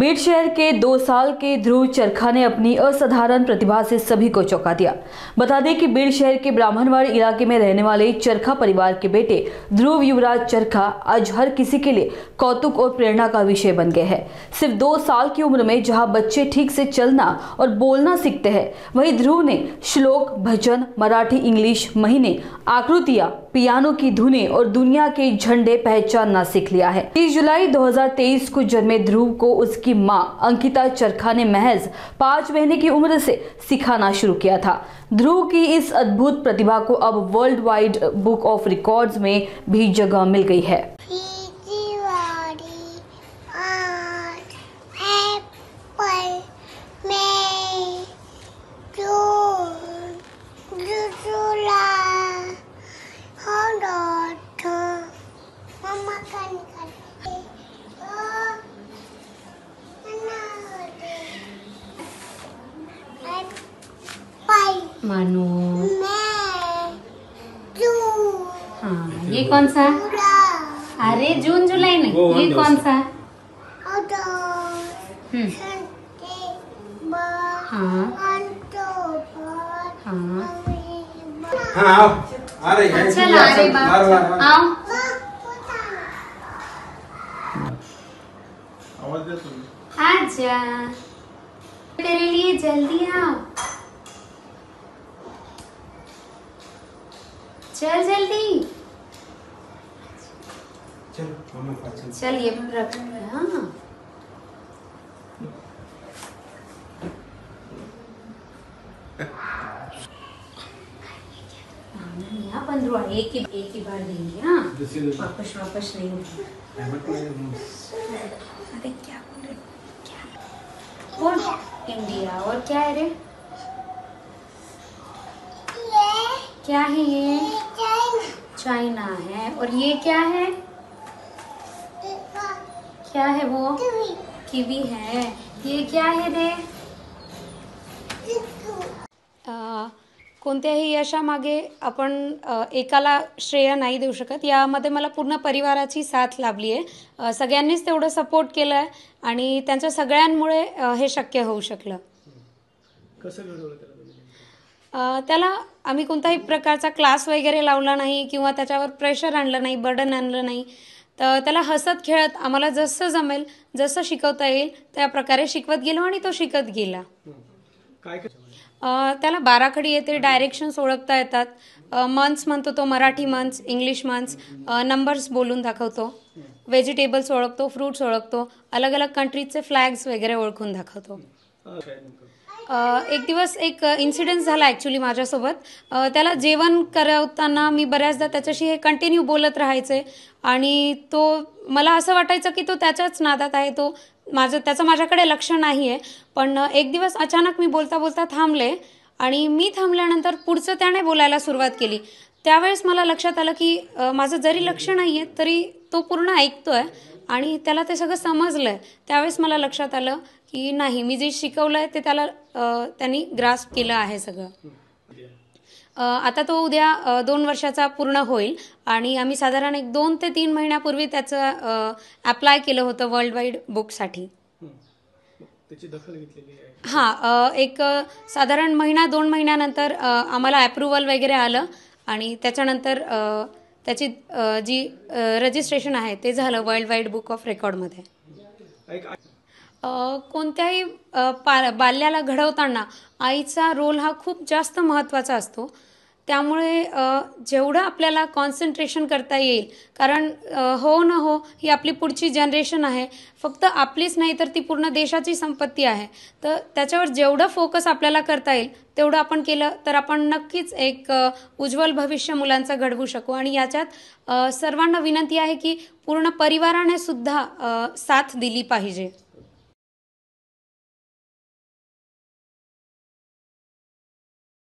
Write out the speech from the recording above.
बीड शहर के 2 साल के ध्रुव चरखा ने अपनी असाधारण प्रतिभा से सभी को चौंका दिया। बता दें कि बीड शहर के ब्राह्मणवाड़ी इलाके में रहने वाले चरखा परिवार के बेटे ध्रुव युवराज चरखा आज हर किसी के लिए कौतुक और प्रेरणा का विषय बन गए हैं। सिर्फ 2 साल की उम्र में जहां बच्चे ठीक से चलना और बोलना सीखते हैं, वहीं ध्रुव ने श्लोक, भजन, मराठी, इंग्लिश, महीने, आकृतियां, पियानो की धुनें और दुनिया के झंडे पहचानना सीख लिया है। 30 जुलाई 2023 को जन्मे ध्रुव को उसकी मां अंकिता चरखा ने महज 5 महीने की उम्र से सिखाना शुरू किया था। ध्रुव की इस अद्भुत प्रतिभा को अब world wide book of records में भी जगह मिल गई है। मानो हाँ, ये कौन सा? अरे जून जुलाई नहीं, ये कौन सा? हाँ हाँ आ रही है। चल आ रही बात, आओ। आजा, तेरे लिए जल्दी आओ, चल जल्दी, चल ये रख। हाँ पंद्रह एक ही बार देंगे। हाँ वापस नहीं। अरे क्या बोल रहे, क्या और इंडिया और क्या है रे, क्या है ये? चाइना है। और ये क्या है? क्या है वो? कीवी है। ये क्या है रे? कोणत्याही यशामागे आपण एकाला श्रेय नाही देऊ शकत। यामध्ये मला पूर्ण परिवाराची साथ लाभली आहे। सगळ्यांनीच तेवढं सपोर्ट केलं आहे आणि त्यांच्या सगळ्यांमुळे हे शक्य होऊ शकलं। कसं घडवलं त्याला आम्ही कोणताही प्रकारचा क्लास वगैरे लावला नाही किंवा त्याच्यावर प्रेशर आणलं नाही, बर्डन आणलं नाही। तर त्याला हसत खेळत आम्हाला जसं जमेल, जसं शिकवता येईल त्या प्रकारे शिकवत गेलो आणि तो शिकत गेला। त्याला बाराखडी येते, डायरेक्शन्स ओळखता येतात, मंथ्स म्हणतो तो, Marathi months, English months, numbers बोलून दाखवतो, व्हेजिटेबल्स ओळखतो, फ्रूट्स ओळखतो, अलग अलग कंट्रीजचे फ्लॅग्स वगैरे ओळखून दाखवतो। एक दिवस एक इन्सिडेंट झाला ॲक्च्युली माझ्यासोबत। त्याला जेवण करवताना मी बऱ्याचदा त्याच्याशी हे कंटिन्यू बोलत राहायचे आणि तो मला असं वाटायचं की तो त्याच्याच नादात आहे, तो त्याचं माझ्याकडे लक्ष नाही आहे। पण एक दिवस अचानक मी बोलता बोलता थांबले आणि मी थांबल्यानंतर पुढचं त्याने बोलायला सुरुवात केली। त्यावेळेस मला लक्षात आलं की माझं जरी लक्ष नाही आहे तरी तो पूर्ण ऐकतोय आणि त्याला ते सगळं समजलंय। त्यावेळेस मला लक्षात आलं की नाही, मी जे शिकवलंय ते त्यांनी ग्रास्प केलं आहे सगळं। आता तो उद्या 2 वर्षाचा पूर्ण होईल आणि आम्ही साधारण एक 2 ते 3 महिन्यापूर्वी त्याचं अप्लाय केलं होतं वर्ल्ड वाईड बुकसाठी। त्याची दखल घेतलेली आहे। हां, एक साधारण 1-2 महिन्यानंतर आम्हाला अप्रूव्हल वगैरे आलं आणि त्याच्यानंतर त्याची जी रजिस्ट्रेशन आहे ते झालं वर्ल्ड वाईड बुक ऑफ रेकॉर्डमध्ये। कोणत्याही बाल्याला घडवताना आईचा रोल हा खूप जास्त महत्त्वाचा असतो। त्यामुळे जेवढं आपल्याला कॉन्सन्ट्रेशन करता येईल, कारण हो न हो ही आपली पुढची जनरेशन आहे, फक्त आपलीच नाही तर ती पूर्ण देशाची संपत्ती आहे। तर त्याच्यावर जेवढं फोकस आपल्याला करता येईल तेवढं आपण केलं तर आपण नक्कीच एक उज्ज्वल भविष्य मुलांचं घडवू शकू। आणि याच्यात सर्वांना विनंती आहे की पूर्ण परिवाराने सुद्धा साथ दिली पाहिजे।